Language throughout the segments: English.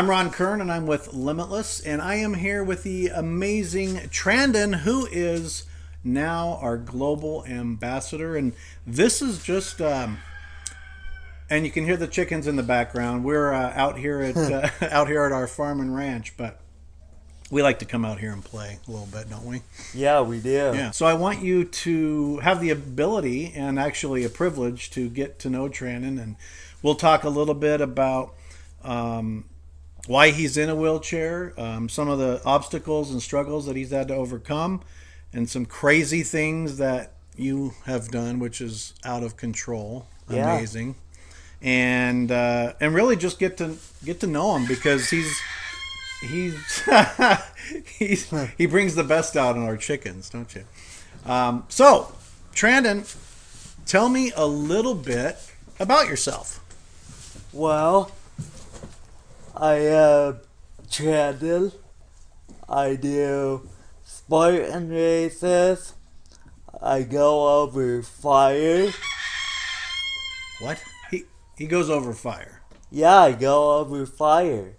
I'm Ron Kern, and I'm with Limbitless, and I am here with the amazing Trandon, who is now our global ambassador. And this is just, and you can hear the chickens in the background. We're out here at out here at our farm and ranch, but we like to come out here and play a little bit, don't we? Yeah, we do. Yeah. So I want you to have the ability and actually a privilege to get to know Trandon, and we'll talk a little bit about why he's in a wheelchair, some of the obstacles and struggles that he's had to overcome, and some crazy things that you have done, which is out of control. Yeah. Amazing. And really just get to know him, because he's he brings the best out in our chickens, don't you? So, Trandon, tell me a little bit about yourself. Well, I am Trandon. I do Spartan Races. I go over fire. What? He goes over fire. Yeah, I go over fire.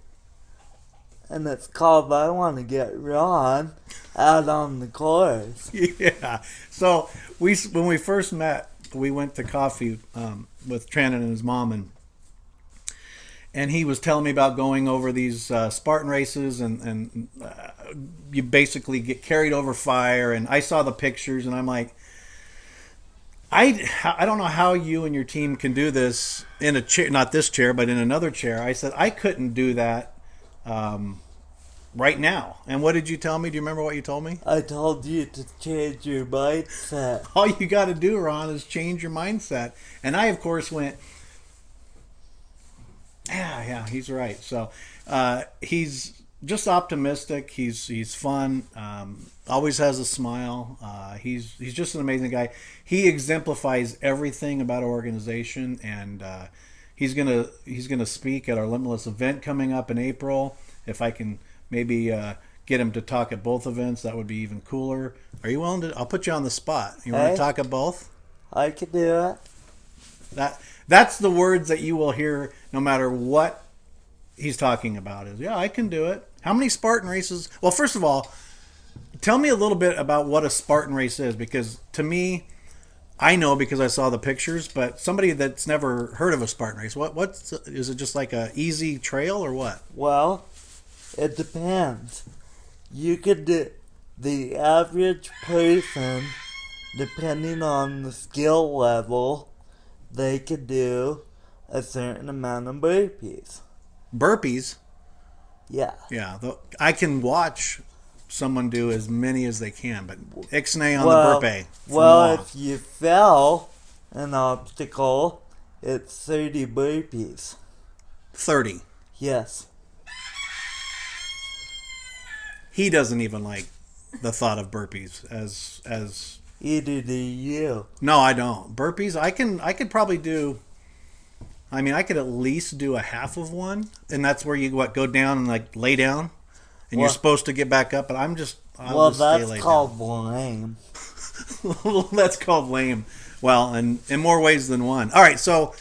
And it's called I Want to Get Ron out on the course. Yeah. So when we first met, we went to coffee with Trandon and his mom, and he was telling me about going over these Spartan races, and you basically get carried over fire. And I saw the pictures, and I'm like, I don't know how you and your team can do this in a chair, not this chair, but in another chair. I said I couldn't do that right now. And what did you tell me? Do you remember what you told me? I told you to change your mindset. All you got to do, Ron, is change your mindset. And I, of course, went, yeah, he's right. So he's just optimistic. He's fun. Always has a smile. He's just an amazing guy. He exemplifies everything about our organization, and he's gonna speak at our Limitless event coming up in April. If I can maybe get him to talk at both events, that would be even cooler. Are you willing to? I'll put you on the spot. You want to talk at both? I can do it. That's the words that you will hear no matter what he's talking about. Is, yeah, I can do it. How many Spartan races? Well, first of all, tell me a little bit about what a Spartan race is, because to me, I know because I saw the pictures, but somebody that's never heard of a Spartan race, what's is it, just like a easy trail or what? Well, it depends. You could do the average person, depending on the skill level, they could do a certain amount of burpees. Burpees? Yeah. Yeah. I can watch someone do as many as they can, but ixnay on the burpee. Well, if you fell an obstacle, it's 30 burpees. 30. Yes. He doesn't even like the thought of burpees as Either do you. No, I don't. Burpees, I could probably do. I mean, I could at least do a half of one, and that's where you go down and like lay down, and you're supposed to get back up. But I'll just that's called lame. That's called lame. Well, and in more ways than one. All right, so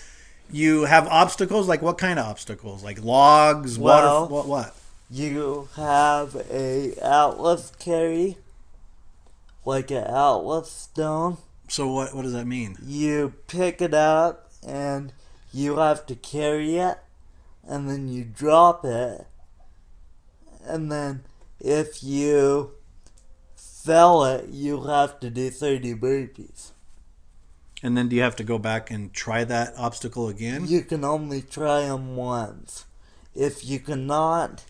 you have obstacles. Like what kind of obstacles? Like logs, water. What? You have a atlas carry, like an atlas stone. So what does that mean? You pick it up and you have to carry it, and then you drop it, and then if you fell it, you have to do 30 burpees. And then do you have to go back and try that obstacle again? You can only try them once. If you cannot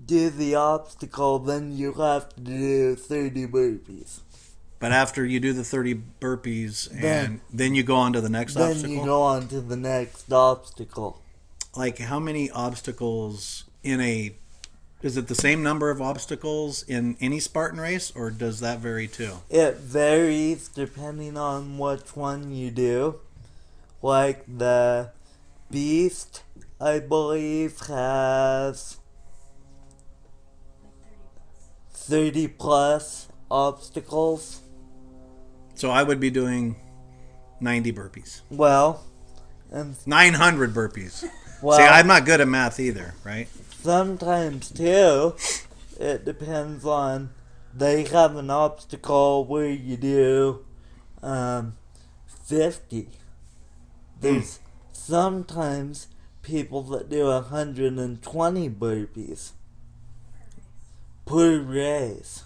do the obstacle, then you have to do 30 burpees. But after you do the 30 burpees, and then you go on to the next obstacle? Then you go on to the next obstacle. Like how many obstacles is it the same number of obstacles in any Spartan race, or does that vary too? It varies depending on which one you do. Like the Beast, I believe, has 30 plus obstacles. So I would be doing 90 burpees. Well, And 900 burpees. well, See, I'm not good at math either, right? sometimes too, it depends on, they have an obstacle where you do 50. There's sometimes people that do 120 burpees per race.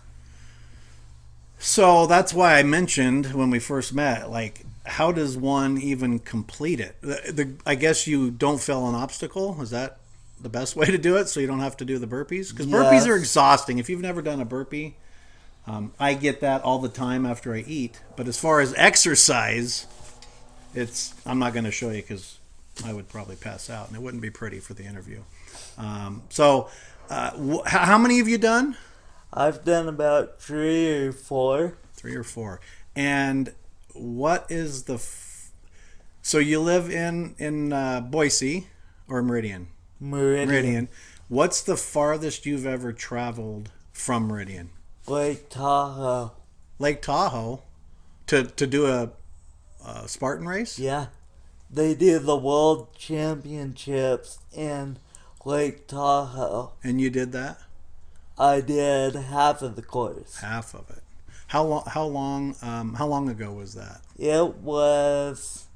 So that's why I mentioned when we first met, like, how does one even complete it? I guess you don't fail an obstacle. Is that the best way to do it so you don't have to do the burpees? Because burpees are exhausting. If you've never done a burpee, I get that all the time after I eat. But as far as exercise, I'm not going to show you because I would probably pass out and it wouldn't be pretty for the interview. How many have you done? I've done about 3 or 4. 3 or 4. And what is so you live in Boise or Meridian? Meridian. What's the farthest you've ever traveled from Meridian? Lake Tahoe. Lake Tahoe to do a Spartan race? Yeah. They do the World Championships in Lake Tahoe. And you did that? I did half of the course. Half of it. How long ago was that? It was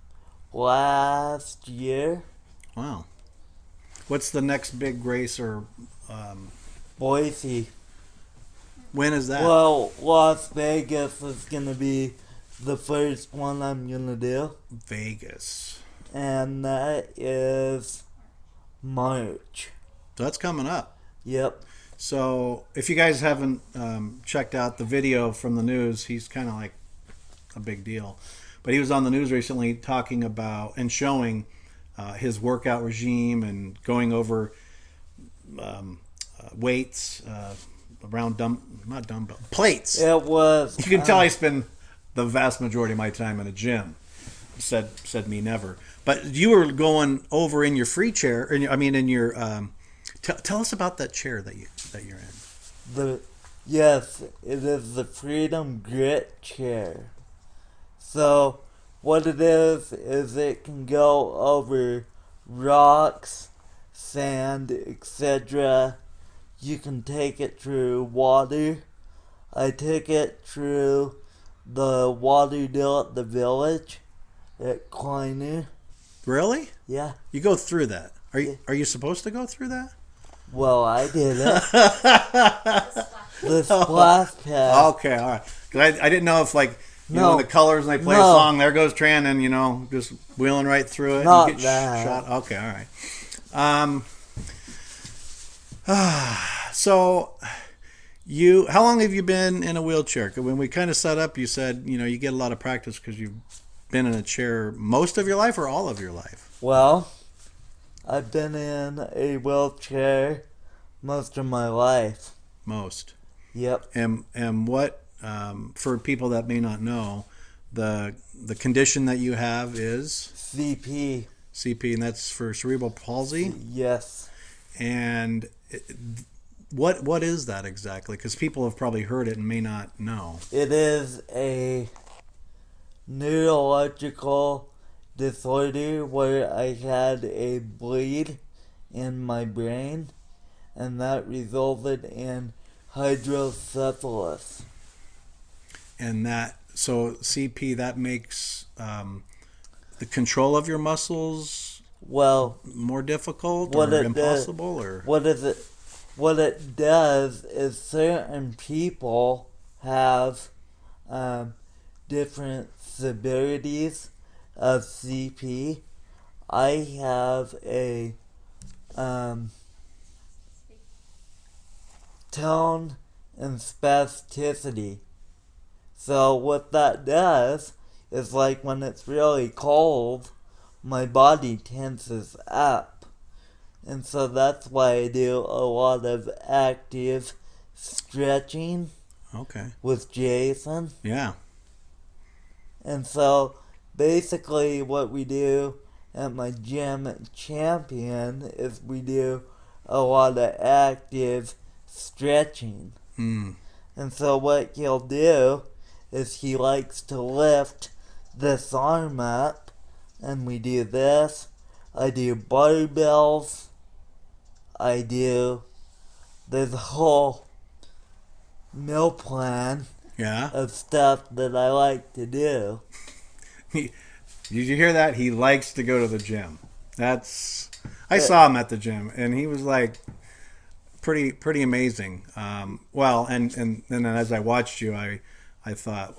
last year. Wow. What's the next big race or Boise. when is that? Well, Las Vegas is gonna be the first one I'm gonna do. Vegas. And that is March. So that's coming up. Yep. So if you guys haven't checked out the video from the news, he's kind of like a big deal. But he was on the news recently talking about and showing his workout regime and going over weights around plates. It was. You can tell I spend the vast majority of my time in a gym. Said me never. But you were going over in your free chair, in your. Tell us about that chair that you're in. Yes, it is the Freedom Grit chair. So what it is it can go over rocks, sand, etc. You can take it through water. I took it through the water deal at the village at Kleiner. Really? Yeah. You go through that. Are you supposed to go through that? Well, I did it. The splash pad. Okay, all right. 'Cause I didn't know if when the colors and they play a song, there goes Trandon, just wheeling right through it Not and get that. shot. Okay, all right. So how long have you been in a wheelchair? 'Cause when we kind of set up, you said you get a lot of practice because you've been in a chair most of your life or all of your life. Well, I've been in a wheelchair most of my life. Most. Yep. And what for people that may not know, the condition that you have is CP. CP, and that's for cerebral palsy. Yes. And what is that exactly? Because people have probably heard it and may not know. It is a neurological disorder where I had a bleed in my brain, and that resulted in hydrocephalus. And so CP, that makes the control of your muscles more difficult or impossible, or what it does is certain people have different severities of CP. I have a tone and spasticity. So what that does is when it's really cold, my body tenses up. And so that's why I do a lot of active stretching. Okay. With Jason. Yeah. And so basically what we do at my gym at Champion is we do a lot of active stretching. Mm. And so what he'll do is he likes to lift this arm up and we do this. I do barbells. There's a whole meal plan Yeah. of stuff that I like to do. Did you hear that? He likes to go to the gym. I saw him at the gym, and he was like pretty amazing. Well, and then as I watched you, I thought,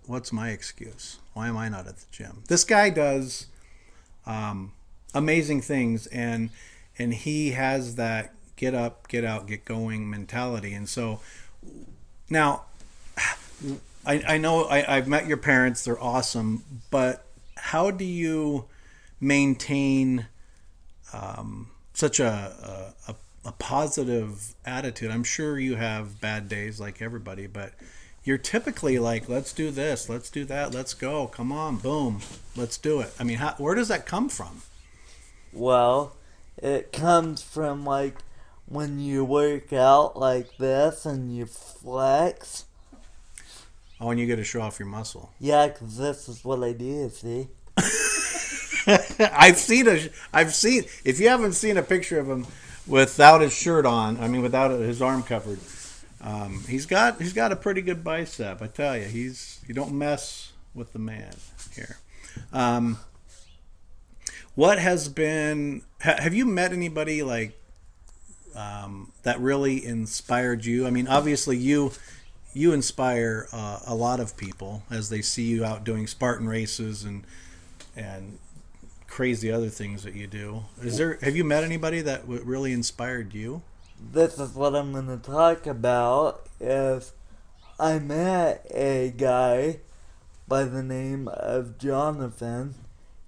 what's my excuse? Why am I not at the gym? This guy does amazing things, and he has that get up, get out, get going mentality. And so now, I know I've met your parents; they're awesome. But how do you maintain such a positive attitude? I'm sure you have bad days like everybody, but you're typically like, let's do this, let's do that, let's go, come on, boom, let's do it. I mean, where does that come from? Well, it comes from like when you work out like this and you flex. Oh, and you get to show off your muscle. Yeah, 'cause this is what I do, see? I've seen. If you haven't seen a picture of him without his shirt on, I mean, without his arm covered, he's got a pretty good bicep. I tell you, you don't mess with the man here. What has been? Have you met anybody like that really inspired you? I mean, obviously you inspire a lot of people as they see you out doing Spartan races and crazy other things that you do. Have you met anybody that really inspired you? This is what I'm going to talk about. Is I met a guy by the name of Jonathan.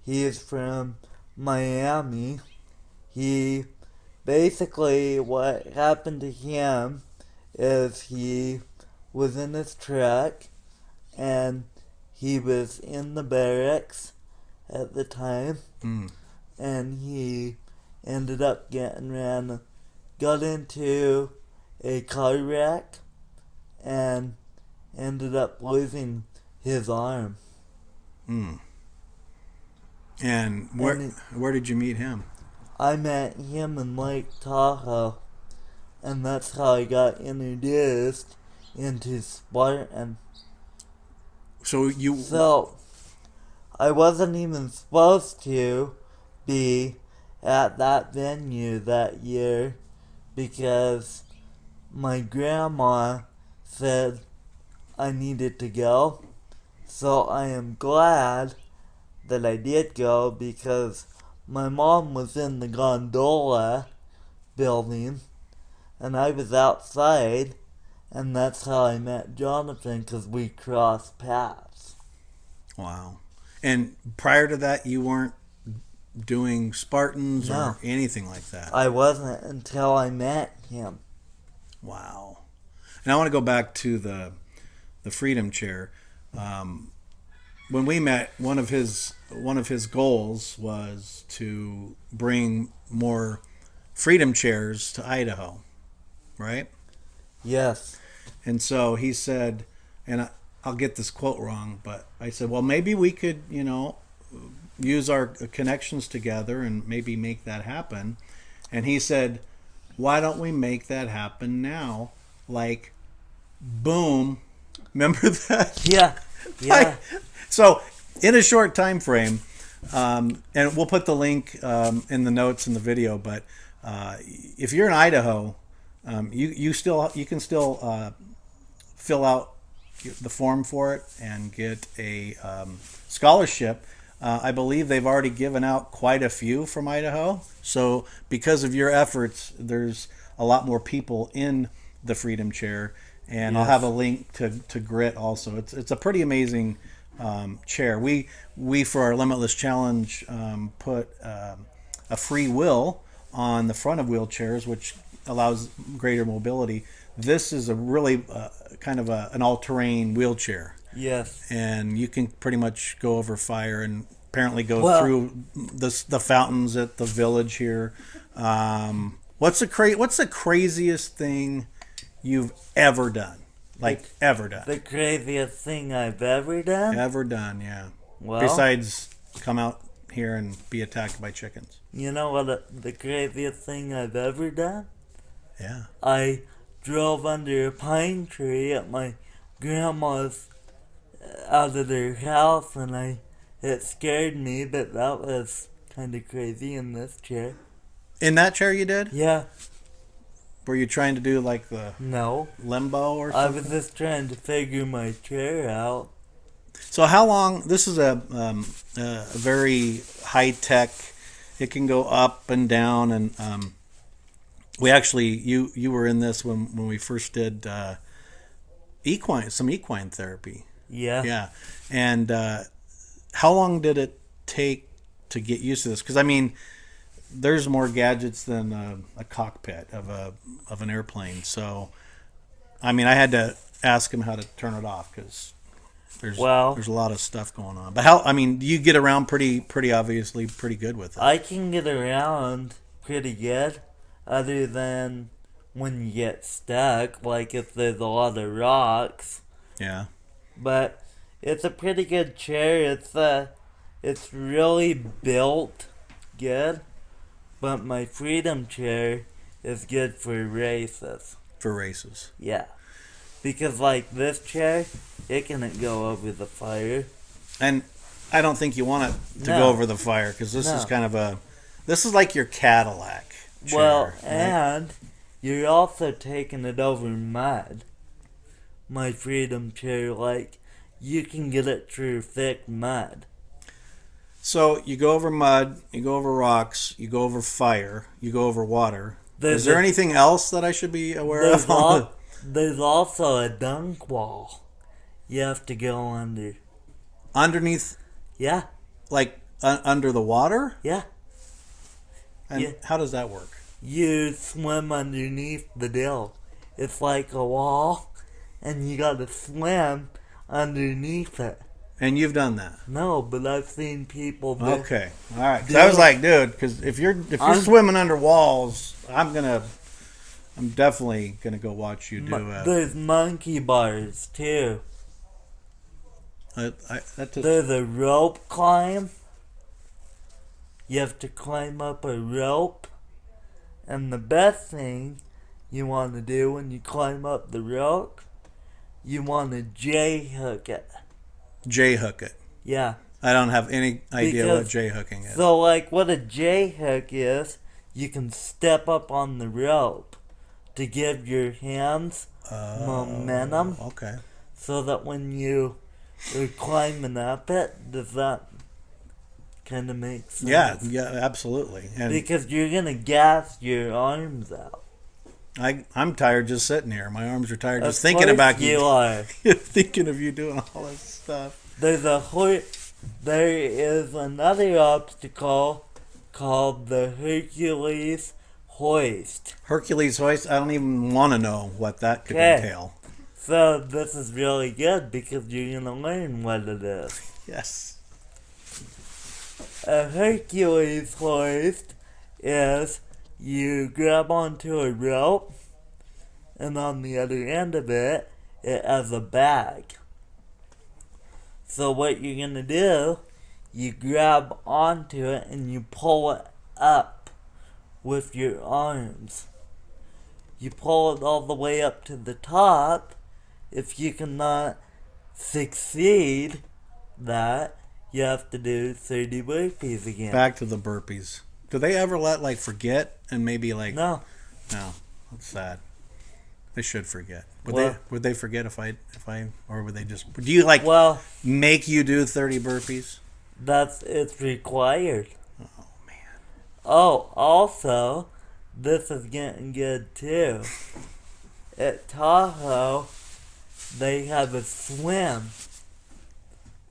He is from Miami. He basically, what happened to him is he was in his truck and he was in the barracks at the time, and he ended up got into a car wreck and ended up losing his arm. And where did you meet him? I met him in Lake Tahoe, and that's how I got introduced into Spartan. So I wasn't even supposed to be at that venue that year because my grandma said I needed to go. So I am glad that I did go because my mom was in the gondola building and I was outside, and that's how I met Jonathan, because we crossed paths. Wow. And prior to that, you weren't doing Spartans or anything like that? I wasn't until I met him. Wow. And I want to go back to the Freedom Chair. When we met, one of his goals was to bring more Freedom Chairs to Idaho, right? Yes. And so he said, and I'll get this quote wrong, but I said, well, maybe we could, use our connections together and maybe make that happen. And he said, why don't we make that happen now? Like, boom. Remember that? Yeah. Yeah. So in a short time frame, and we'll put the link in the notes in the video, but if you're in Idaho, you can still fill out the form for it and get a scholarship. I believe they've already given out quite a few from Idaho. So because of your efforts, there's a lot more people in the Freedom Chair. And yes. I'll have a link to Grit also. It's a pretty amazing chair. We for our Limitless Challenge put a free wheel on the front of wheelchairs, which allows greater mobility. This is a really kind of an all-terrain wheelchair. Yes. And you can pretty much go over fire and apparently go through the fountains at the village here. What's the craziest thing you've ever done? Ever done? The craziest thing I've ever done? Ever done, yeah. Well, besides come out here and be attacked by chickens. You know what the craziest thing I've ever done? Yeah. I drove under a pine tree at my grandma's out of their house, and it scared me, but that was kind of crazy in this chair. In that chair you did? Yeah. Were you trying to do like the No. limbo or I something? was just trying to figure my chair out. So how long? This is a very high tech. It can go up and down, and we actually you were in this when we first did equine therapy. Yeah. Yeah, and how long did it take to get used to this? Because I mean, there's more gadgets than a cockpit of an airplane. So, I mean, I had to ask him how to turn it off because there's a lot of stuff going on. But how? I mean, you get around pretty obviously pretty good with it. I can get around pretty good, other than when you get stuck, like if there's a lot of rocks. Yeah. But it's a pretty good chair. It's really built good. But my Freedom chair is good for races. For races. Yeah. Because like this chair, it can go over the fire. And I don't think you want it to No. go over the fire because this is kind of this is like your Cadillac chair. Well, right? and you're also taking it over mud. My Freedom chair, like, you can get it through thick mud. So you go over mud, you go over rocks, you go over fire, you go over water. Is there anything else that I should be aware of? There's also a dunk wall you have to go under. Underneath? Yeah. Like under the water? Yeah. And Yeah. how does that work? You swim underneath the deal. It's like a wall, and you gotta swim underneath it. And you've done that? No, but I've seen people do. Okay, all right. 'Cause I was like, dude, because if you're swimming under walls, I'm definitely gonna go watch you do it. There's monkey bars too. There's a rope climb. You have to climb up a rope, and the best thing you want to do when you climb up the rope, you want to J-hook it. J-hook it. Yeah. I don't have any idea what J-hooking is. So, like, what a J-hook is, you can step up on the rope to give your hands momentum. Okay. So that when you are climbing up it, does that kind of make sense? Yeah, absolutely. And because you're going to gas your arms out. I'm tired just sitting here. My arms are tired just Of thinking course about you. Are. Thinking of you doing all this stuff. There is another obstacle called the Hercules hoist. Hercules hoist? I don't even want to know what that could Okay. entail. So this is really good because you're going to learn what it is. Yes. A Hercules hoist is you grab onto a rope, and on the other end of it, it has a bag. So what you're going to do, you grab onto it and you pull it up with your arms. You pull it all the way up to the top. If you cannot succeed that, you have to do 30 burpees again. Back to the burpees. Do they ever forget and maybe No. No, that's sad. They should forget. Would they forget if I or would they just? Do you make you do 30 burpees? It's required. Oh man. Oh, also, this is getting good too. At Tahoe, they have a swim.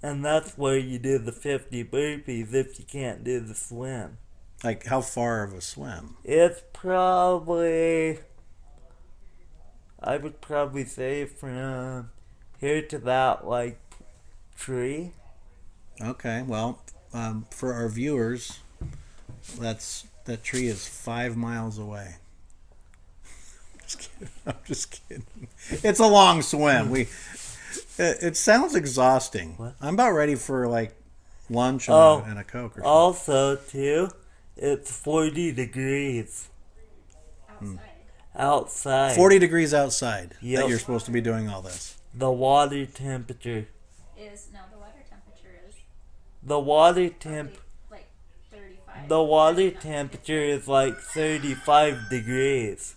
And that's where you do the 50 burpees if you can't do the swim. Like, how far of a swim? It's probably, I would probably say from here to that, tree. Okay, well, for our viewers, that tree is 5 miles away. I'm just kidding. It's a long swim. It sounds exhausting. What? I'm about ready for lunch Oh, and a Coke or something. also, too, it's 40 degrees outside. 40 degrees outside Yep. that you're supposed to be doing all this. The water temperature. The water temperature is The water temp. like 35. The water temperature is like 35 degrees.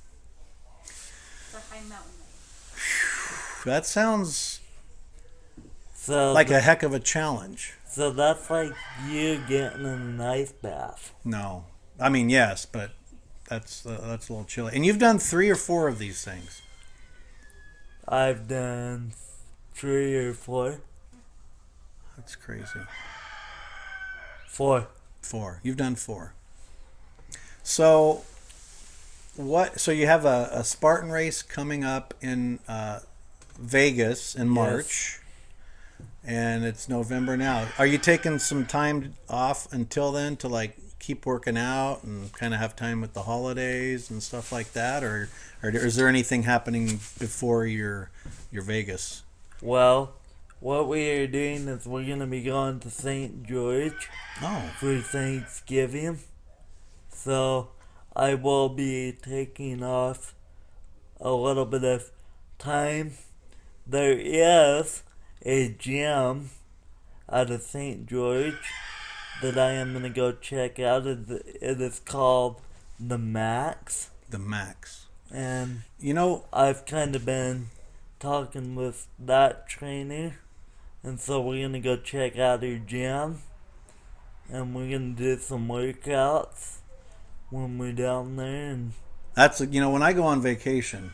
It's a high mountain lake. That sounds So like a heck of a challenge. So that's like you getting in an ice bath. No. I mean, yes, but that's a little chilly. And you've done 3 or 4 of these things. I've done 3 or 4. That's crazy. 4. 4. You've done 4. So so you have a Spartan race coming up in Vegas in March. And it's November now. Are you taking some time off until then to like keep working out and kind of have time with the holidays and stuff like that, or is there anything happening before your Vegas? Well, what we are doing is we're gonna be going to St. George for Thanksgiving. So I will be taking off a little bit of time. There is a gym out of St. George that I am going to go check out. It is called The Max. The Max. And, you know, I've kind of been talking with that trainer. And so we're going to go check out her gym. And we're going to do some workouts when we're down there. And that's, when I go on vacation,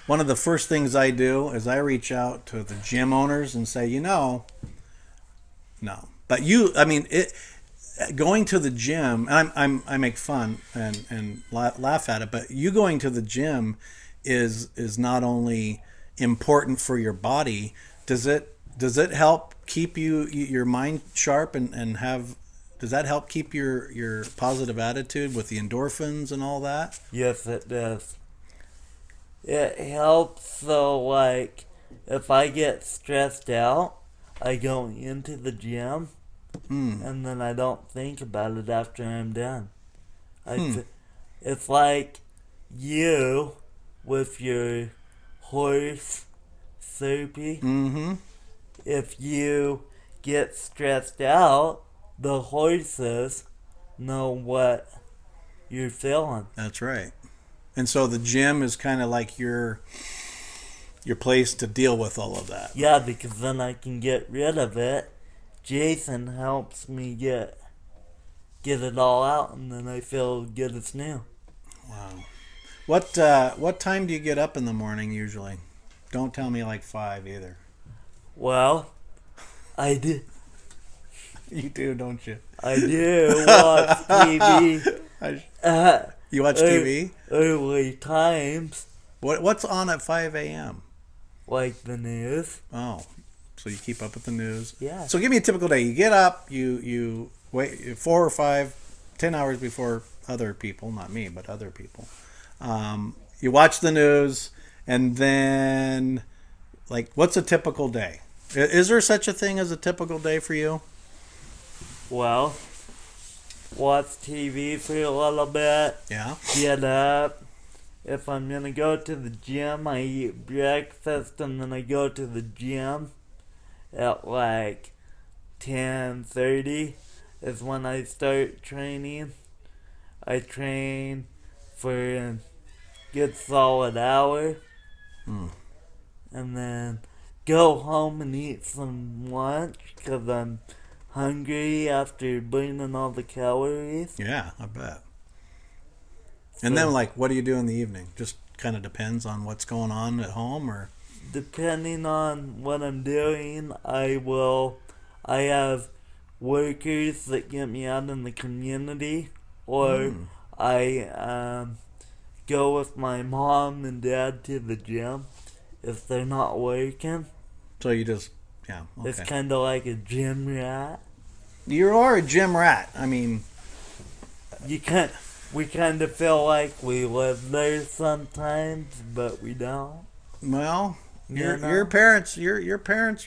one of the first things I do is I reach out to the gym owners and say, no. But going to the gym, and I make fun and laugh at it, but you going to the gym is not only important for your body. Does it help keep your mind sharp and have? Does that help keep your positive attitude with the endorphins and all that? Yes, it does. It helps, so like if I get stressed out, I go into the gym and then I don't think about it after I'm done. It's like you with your horse therapy. Mm-hmm. If you get stressed out, the horses know what you're feeling. That's right. And so the gym is kind of like your place to deal with all of that. Yeah, because then I can get rid of it. Jason helps me get it all out, and then I feel good as new. Wow. What time do you get up in the morning usually? Don't tell me like 5 either. Well, I do. You do, don't you? I do watch TV. You watch TV? Early times. What's on at 5 a.m.? Like the news. Oh, so you keep up with the news? Yeah. So give me a typical day. You get up, you wait 4 or 5, 10 hours before other people, not me, but other people. You watch the news, and then, like, what's a typical day? Is there such a thing as a typical day for you? Well, watch TV for a little bit. Yeah. Get up. If I'm going to go to the gym, I eat breakfast and then I go to the gym at like 10:30 is when I start training. I train for a good solid hour. And then go home and eat some lunch because I'm hungry after burning all the calories. Yeah, I bet. And then, like, what do you do in the evening? Just kind of depends on what's going on at home, or? Depending on what I'm doing, I have workers that get me out in the community, or I go with my mom and dad to the gym if they're not working. So you just, yeah, okay. It's kind of like a gym rat. You are a gym rat. I mean, we kind of feel like we live there sometimes, but we don't. well, You know? your parents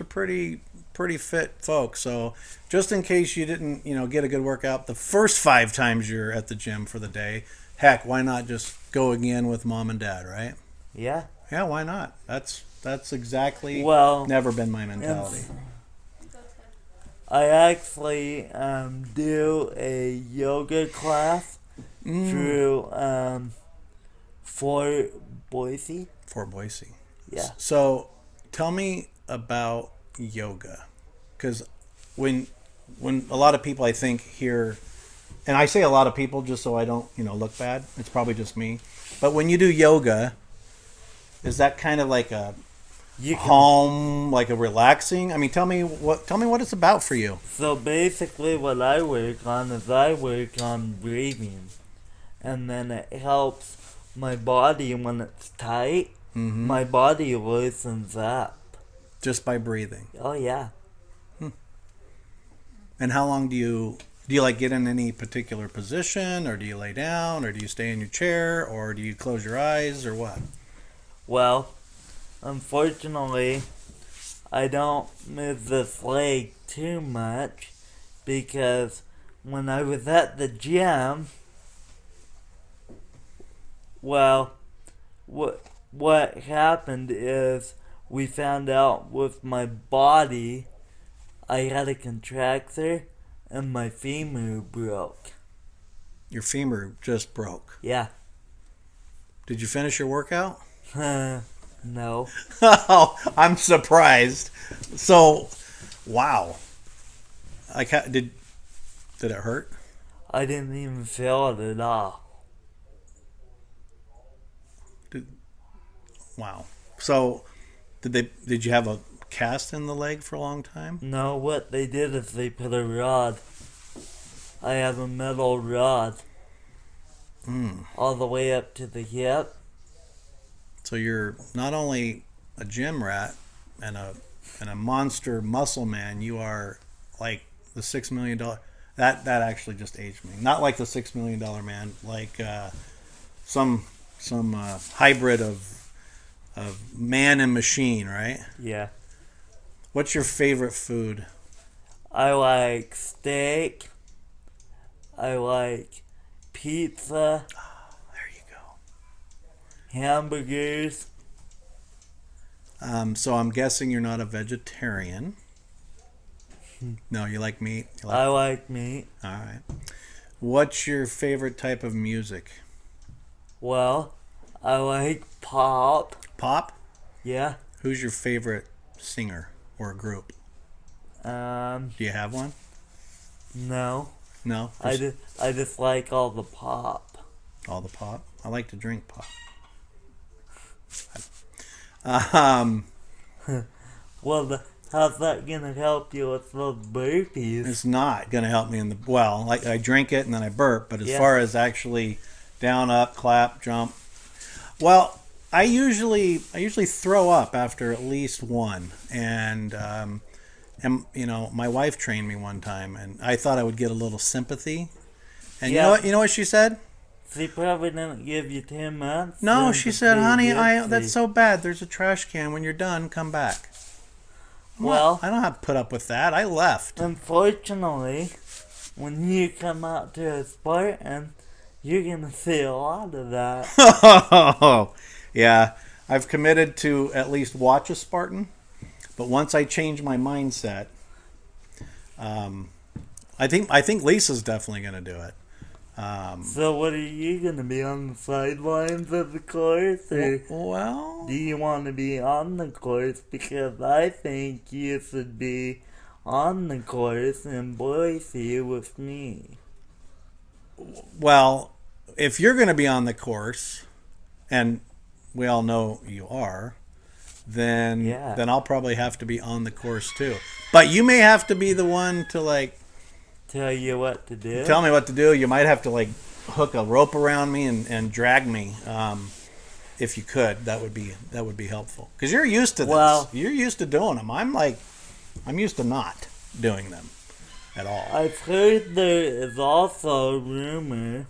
are pretty pretty fit folks. So just in case you didn't, get a good workout the first 5 times you're at the gym for the day, heck, why not just go again with mom and dad, right? Yeah. Yeah, why not? That's exactly Well, never been my mentality. I actually do a yoga class through Fort Boise. Fort Boise. Yeah. So tell me about yoga, because when a lot of people I think hear, and I say a lot of people just so I don't look bad. It's probably just me, but when you do yoga, is that kind of like a calm, like a relaxing? I mean, tell me what it's about for you. So basically, what I work on is I work on breathing, and then it helps my body when it's tight. Mm-hmm. My body loosens up. Just by breathing. Oh yeah. And how long do you like get in any particular position, or do you lay down, or do you stay in your chair, or do you close your eyes, or what? Well, unfortunately, I don't move this leg too much because when I was at the gym, well, what happened is we found out with my body I had a contracture and my femur broke. Your femur just broke. Yeah. Did you finish your workout? No. Oh, I'm surprised. So, wow. Did it hurt? I didn't even feel it at all. Wow. So, did you have a cast in the leg for a long time? No, what they did is they put a rod. I have a metal rod all the way up to the hip. So you're not only a gym rat and a monster muscle man, you are like the $6 million. That actually just aged me. Not like the $6 million man, like some hybrid of man and machine, right? Yeah. What's your favorite food? I like steak. I like pizza. Oh, there you go. Hamburgers. So I'm guessing you're not a vegetarian. No, you like meat? I like meat. All right. What's your favorite type of music? Well, I like pop. Pop? Yeah. Who's your favorite singer or group? Do you have one? No. No? I just like all the pop. All the pop? I like to drink pop. Well, how's that gonna help you with those burpees? It's not going to help me like I drink it and then I burp, but as far as actually down, up, clap, jump, well, I usually throw up after at least one, and my wife trained me one time, and I thought I would get a little sympathy, and you know what she said? She probably didn't give you 10 months. No, she said, honey, that's so bad. There's a trash can. When you're done, come back. I don't have to put up with that. I left. Unfortunately, when you come out to a Spartan, you're going to see a lot of that. Oh, yeah. I've committed to at least watch a Spartan, but once I change my mindset, I think Lisa's definitely going to do it. So what are you going to be on the sidelines of the course? Or well, do you want to be on the course? Because I think you should be on the course in Boise with me. well, if you're going to be on the course, and we all know you are, then I'll probably have to be on the course too. But you may have to be the one to tell you what to do. Tell me what to do. You might have to hook a rope around me and drag me. If you could, that would be helpful. Because you're used to this. Well, you're used to doing them. I'm used to not doing them at all. I've heard there is also a rumor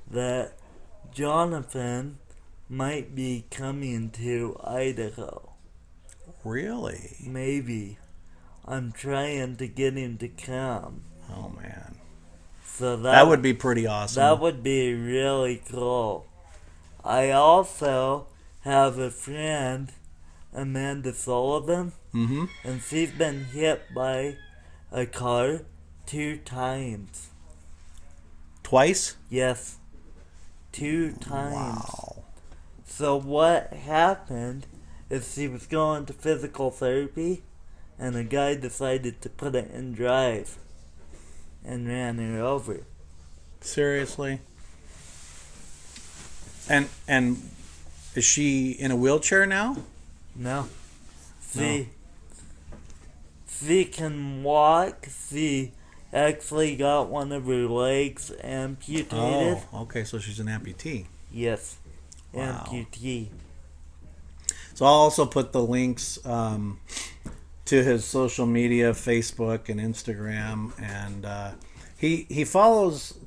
that Jonathan might be coming to Idaho. Really? Maybe. I'm trying to get him to come. Oh man, So that would be pretty awesome. That would be really cool. I also have a friend, Amanda Sullivan, Mm-hmm. and she's been hit by a car 2 times. Twice? Yes, 2 times. Wow. So what happened is she was going to physical therapy, and a guy decided to put it in drive and ran her over. Seriously? And is she in a wheelchair now? No. She can walk. She actually got one of her legs amputated. Oh, okay, so she's an amputee. Yes. Wow. Amputee. So I'll also put the links to his social media, Facebook and Instagram, and he follows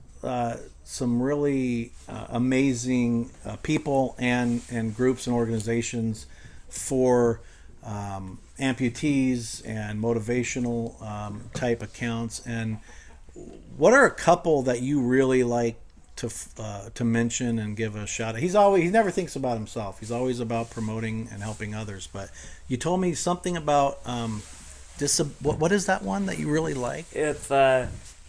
some really amazing people and groups and organizations for amputees and motivational type accounts. And what are a couple that you really like to mention and give a shout out? He never thinks about himself. He's always about promoting and helping others. But you told me something about what is that one that you really like? It's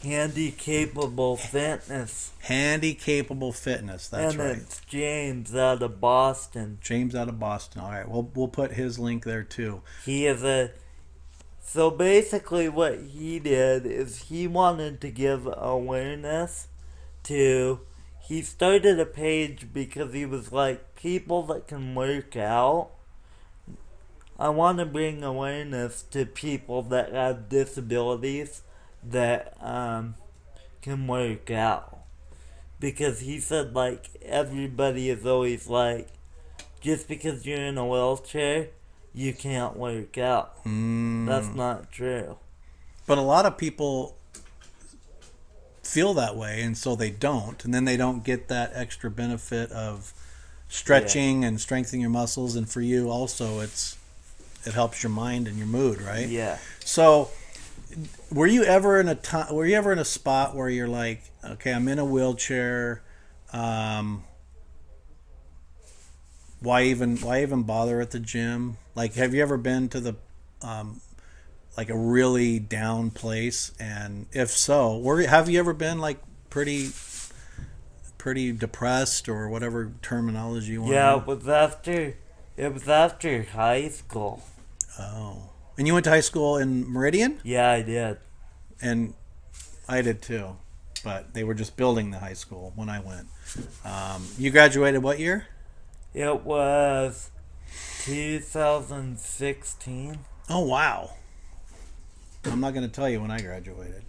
Handy-Capable Fitness. Handy-Capable Fitness. That's right. And it's James out of Boston. James out of Boston. All right. We'll put his link there too. He is So basically what he did is he wanted to give awareness to... He started a page because he was like, people that can work out. I want to bring awareness to people that have disabilities that can work out. Because he said, like, everybody is always like, just because you're in a wheelchair, you can't work out. That's not true. But a lot of people feel that way, and so they don't. And then they don't get that extra benefit of stretching and strengthening your muscles. And for you also, it helps your mind and your mood, right? Yeah. So... Were you ever in a spot where you're like, okay, I'm in a wheelchair, why even bother at the gym? Like, have you ever been to the like a really down place? And if so, have you ever been like pretty depressed or whatever terminology you want? Yeah, it was after high school. Oh. And you went to high school in Meridian? Yeah, I did. And I did too. But they were just building the high school when I went. You graduated what year? It was 2016. Oh, wow. I'm not going to tell you when I graduated.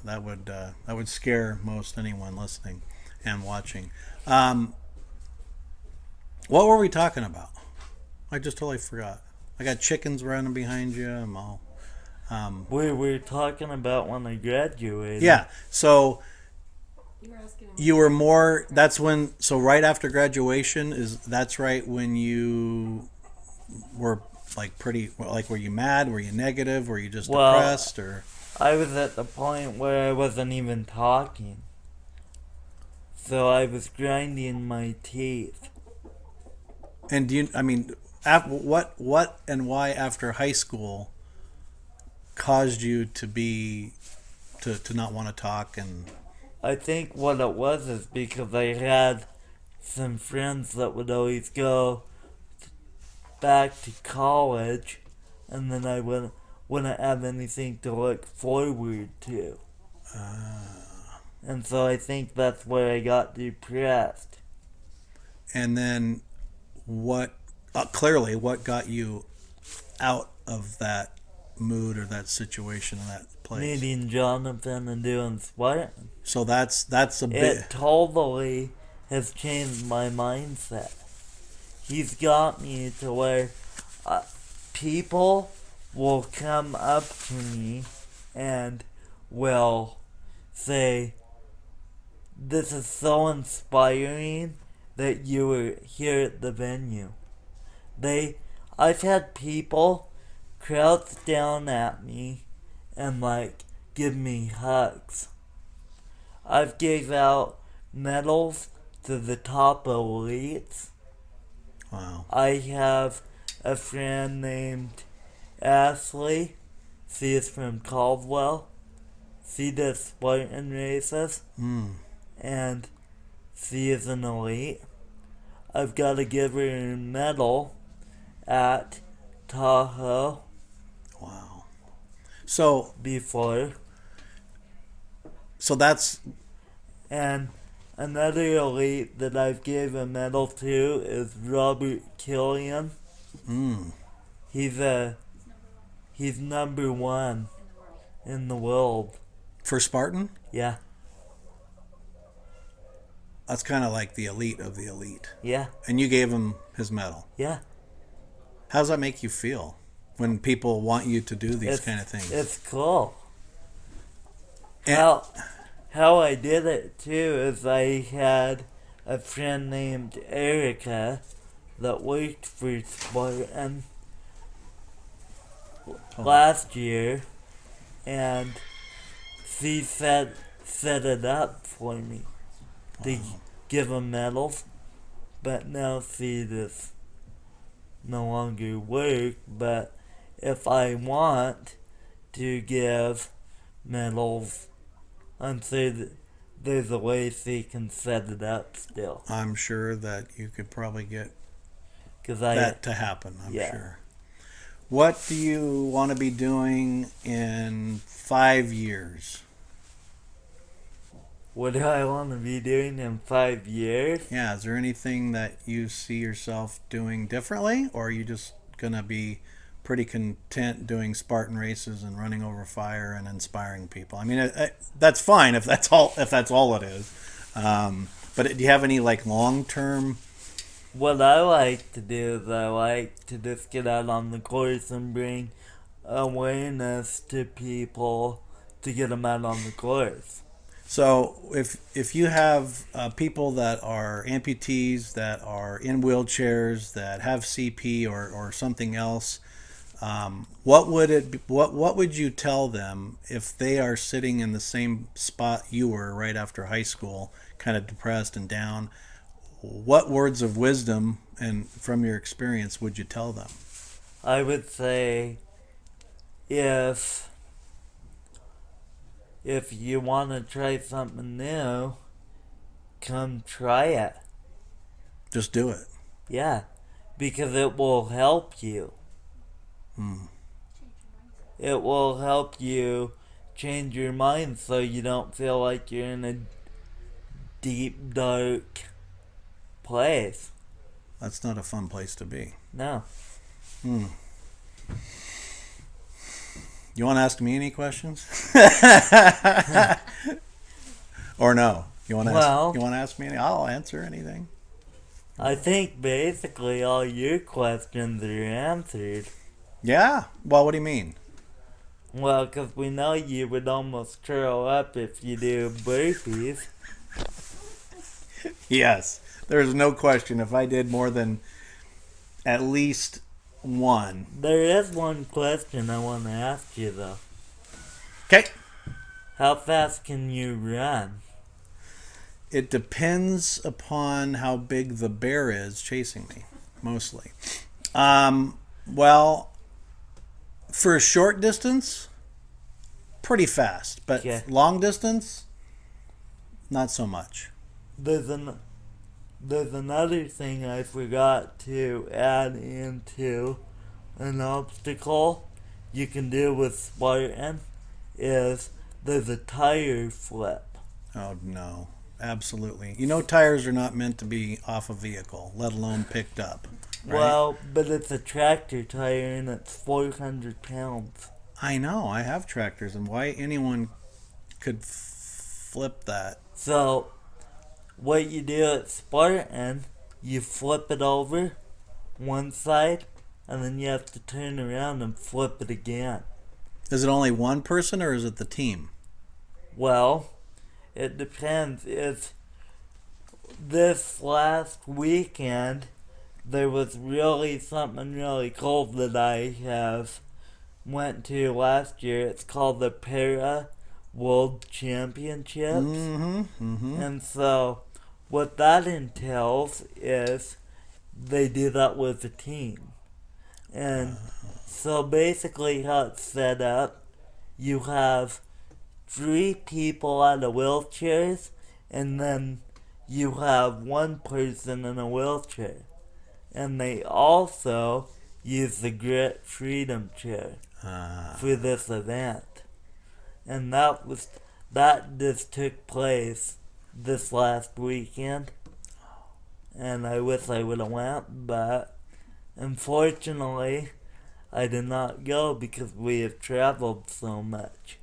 That would scare most anyone listening and watching. What were we talking about? I just totally forgot. I got chickens running behind you. I'm all. We were talking about when I graduated. Yeah. So You were asking me. you were more. That's when. So right after graduation that's right when you were like pretty. Like, were you mad? Were you negative? Were you just depressed? Or I was at the point where I wasn't even talking. So I was grinding my teeth. and do you? I mean. What and why after high school caused you to not want to talk? And I think what it was is because I had some friends that would always go back to college, and then I wouldn't have anything to look forward to. And so I think that's where I got depressed. And then what? Clearly, what got you out of that mood or that situation or that place? Meeting Jonathan and doing Spartan. So that's a bit. It totally has changed my mindset. He's got me to where people will come up to me and will say, "This is so inspiring that you were here at the venue." I've had people crouch down at me and like give me hugs. I've gave out medals to the top elites. Wow. I have a friend named Ashley. She is from Caldwell. She does Spartan Races. And she is an elite. I've got to give her a medal at Tahoe Wow. So before. that's And another elite that I've gave a medal to is Robert Killian. He's number one in the world. for Spartan. Yeah, That's kind of like the elite of the elite. yeah, And you gave him his medal. yeah. How does that make you feel when people want you to do these kind of things? It's cool. And- How I did it too is I had a friend named Erica that worked for Spartan last year, and she set it up for me to give him medals, but now she just no longer work. But if I want to give medals, I'm sure that there's a way she can set it up still. I'm sure that you could probably get 'Cause that to happen, I'm yeah. sure. What do you want to be doing in 5 years? What do I want to be doing in 5 years? Yeah, is there anything that you see yourself doing differently, or are you just going to be pretty content doing Spartan races and running over fire and inspiring people? I mean, that's fine if that's all it is. But do you have any like long-term? What I like to do is I like to just get out on the course and bring awareness to people to get them out on the course. So if you have people that are amputees, that are in wheelchairs, that have CP or something else, what would you tell them if they are sitting in the same spot you were right after high school, kind of depressed and down? What words of wisdom and from your experience would you tell them? I would say if you want to try something new, come try it. Just do it. Yeah, because it will help you. It will help you change your mind so you don't feel like you're in a deep, dark place. That's not a fun place to be. No. You want to ask me any questions? Or no? You want to ask me any? I'll answer anything. I think basically all your questions are answered. Yeah? Well, what do you mean? Well, 'cause we know you would almost curl up if you do burpees. Yes. There's no question. If I did more than at least one. There is one question I want to ask you, though. Okay. How fast can you run? It depends upon how big the bear is chasing me, mostly. Well, for a short distance, pretty fast. But long distance, not so much. There's another thing I forgot to add into an obstacle you can do with Spartan is there's a tire flip. Oh, no. Absolutely. You know, tires are not meant to be off a vehicle, let alone picked up. Right? Well, but it's a tractor tire and it's 400 pounds. I know. I have tractors, and why anyone could flip that? So, what you do at Spartan, you flip it over one side, and then you have to turn around and flip it again. Is it only one person, or is it the team? Well, it depends. It's this last weekend, there was really something really cool that I have went to last year. It's called the Para World Championships. And so what that entails is they do that with a team. And so basically how it's set up, you have 3 people out of wheelchairs, and then you have 1 person in a wheelchair. And they also use the Grit Freedom Chair for this event. And that just took place this last weekend. And I wish I would have went, but unfortunately I did not go because we have traveled so much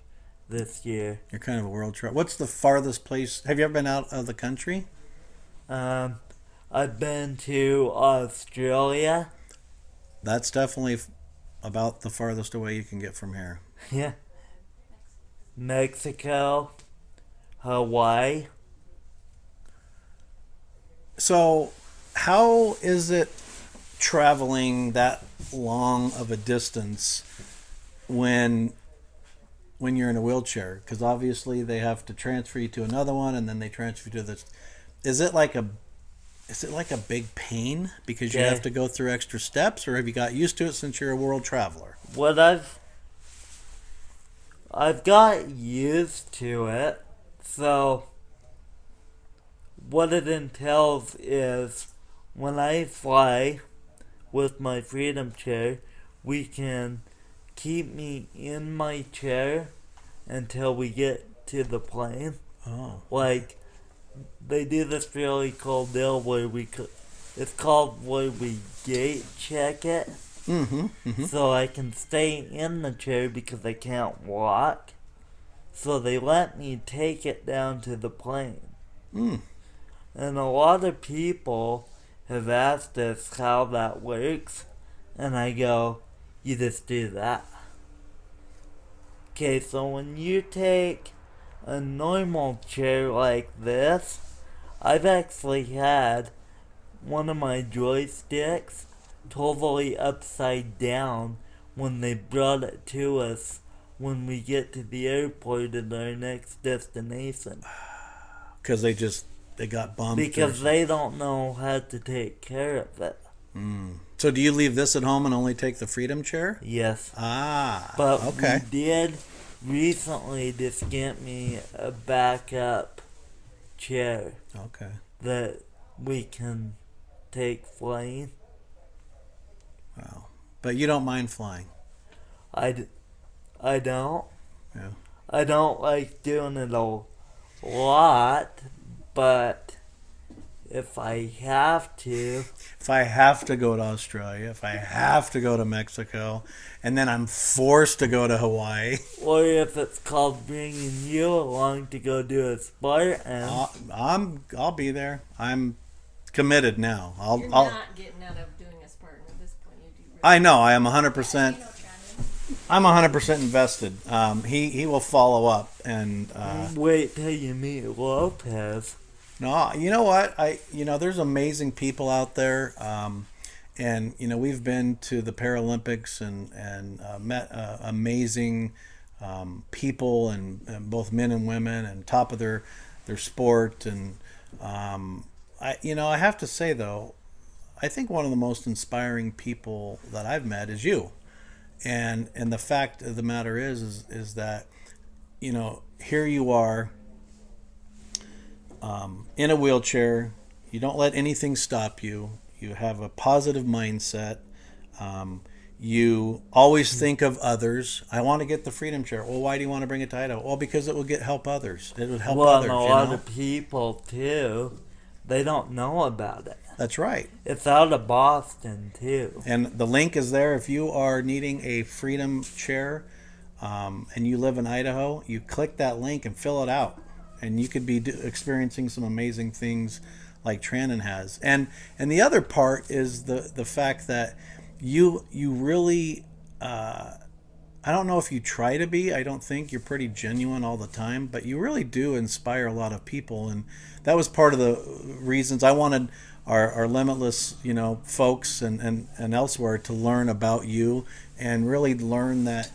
this year. You're kind of a world traveler. What's the farthest place? Have you ever been out of the country? I've been to Australia. That's definitely about the farthest away you can get from here. Yeah. Mexico. Hawaii. So, how is it traveling that long of a distance when you're in a wheelchair? Because obviously they have to transfer you to another one, and then they transfer you to this. Is it like a big pain because you have to go through extra steps, or have you got used to it since you're a world traveler? What I've got used to it. So what it entails is when I fly with my Freedom Chair, we can keep me in my chair until we get to the plane. Oh. Like, they do this really cool deal where it's called where we gate check it. So I can stay in the chair because I can't walk. So they let me take it down to the plane. And a lot of people have asked us how that works. And I go, you just do that. Okay, so when you take a normal chair like this, I've actually had one of my joysticks totally upside down when they brought it to us when we get to the airport at our next destination. Because they got bumped. Because they don't know how to take care of it. So do you leave this at home and only take the Freedom Chair? Yes. But okay. We did recently just get me a backup chair. Okay. That we can take flying. Wow. But you don't mind flying? I don't. Yeah. I don't like doing it a lot, but if I have to... If I have to go to Australia, if I have to go to Mexico, and then I'm forced to go to Hawaii... Or if it's called bringing you along to go do a Spartan... I'll be there. I'm committed now. You're not getting out of doing a Spartan at this point. You do really I know. I am 100%. Trandon. I'm 100% invested. He will follow up and wait till you meet Lopez. No, you know what? There's amazing people out there, and we've been to the Paralympics and met amazing people and both men and women and top of their sport. And I have to say though, I think one of the most inspiring people that I've met is you. And the fact of the matter is that here you are. In a wheelchair, you don't let anything stop you. You have a positive mindset. You always think of others. I want to get the Freedom Chair. Well, why do you want to bring it to Idaho? Well, because it will help others. It would help others. Well, a lot of people too, they don't know about it. That's right. It's out of Boston too. And the link is there. If you are needing a Freedom Chair, and you live in Idaho, you click that link and fill it out. And you could be experiencing some amazing things like Trandon has. And the other part is the fact that you really I don't know if you try to be. I don't think you're pretty genuine all the time, but you really do inspire a lot of people, and that was part of the reasons I wanted our Limitless, folks and elsewhere to learn about you and really learn that,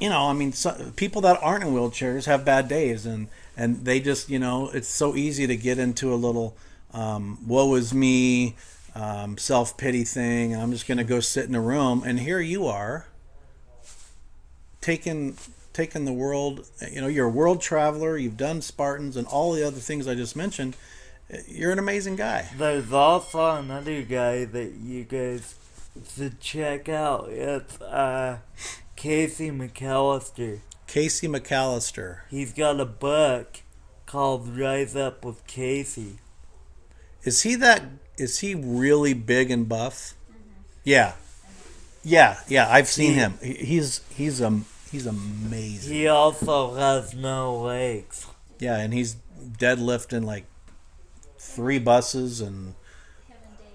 I mean, people that aren't in wheelchairs have bad days, and they just, it's so easy to get into a little woe is me, self pity thing. I'm just going to go sit in a room, and here you are taking the world. You're a world traveler. You've done Spartans and all the other things I just mentioned. You're an amazing guy. There's also another guy that you guys should check out. It's Casey McAllister. Casey McAllister. He's got a book called Rise Up with Casey. Is he really big and buff? Yeah. Yeah, I've seen him. He's amazing. He also has no legs. Yeah, and he's deadlifting like 3 buses and Kevin Dave,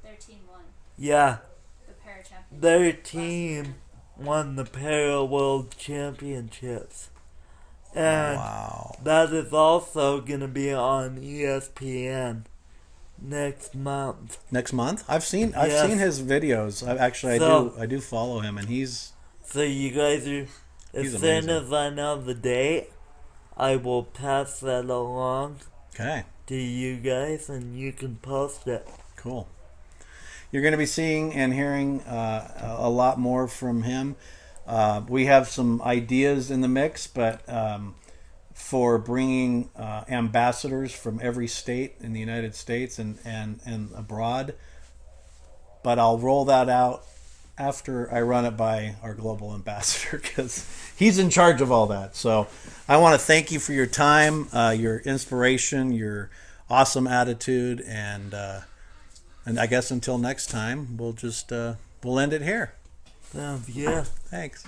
their team won Yeah, the para championship. their team won the Para World Championships. And wow. that is also going to be on ESPN next month. Next month? I've seen Yes. his videos. I do follow him, and he's So you guys are, He's as soon amazing. as I know the date, I will pass that along okay. to you guys and you can post it. Cool. You're going to be seeing and hearing a lot more from him. We have some ideas in the mix, but for bringing ambassadors from every state in the United States and abroad. But I'll roll that out after I run it by our global ambassador, because he's in charge of all that. So I want to thank you for your time, your inspiration, your awesome attitude, and I guess until next time, we'll end it here. Yeah. Thanks.